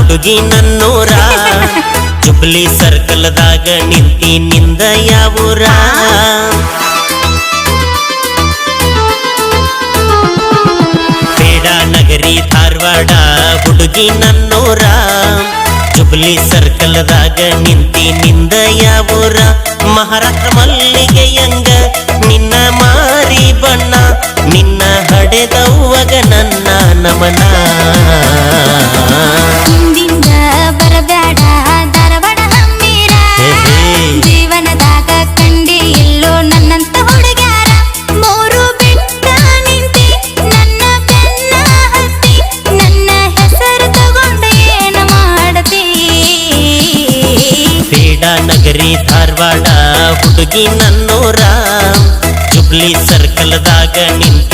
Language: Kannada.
ಹುಡುಗಿ ನನ್ನೂರ ಜುಬ್ಲಿ ಸರ್ಕಲ್ದಾಗ ನಿಂತಿ ನಿಂದ ಯಾವೂರ ಬೇಡ ನಗರಿ ಧಾರವಾಡ ಹುಡುಗಿ ನನ್ನೂರ ಜುಬ್ಲಿ ಸರ್ಕಲ್ದಾಗ ನಿಂತಿ ನಿಂದ ಯಾವೂರ ಮಹಾರಾಷ್ಟ್ರ ಮಲ್ಲಿಗೆಯಂಗ ನಿನ್ನ ಮಾರಿ ಬಣ್ಣ ನಿನ್ನ ಹಡೆದವ್ವಗ ನನ್ನ ನಮನ ಹಿಂದಿಂದ ಬರಬೇಡ ಧಾರವಾಡ ಹಮ್ಮೀರ ಜೀವನದಾಗ ಕಂಡಿ ಎಲ್ಲೋ ನನ್ನಂತ ಹುಡುಗ್ಯಾರ ಮೂರು ಬೆಟ್ಟ ನಿಂತಿ ನನ್ನ ಬೆನ್ನ ಹತ್ತಿ ನನ್ನ ಹೆಸರು ತಗೊಂಡ ಏನ ಮಾಡತಿ ಬೇಡ ನಗರಿ ಧಾರವಾಡ ಹುಡುಗಿ ನನ್ನೂರ ಜುಬ್ಲಿ ಸರ್ಕಲ್ದಾಗ ನಿಂತ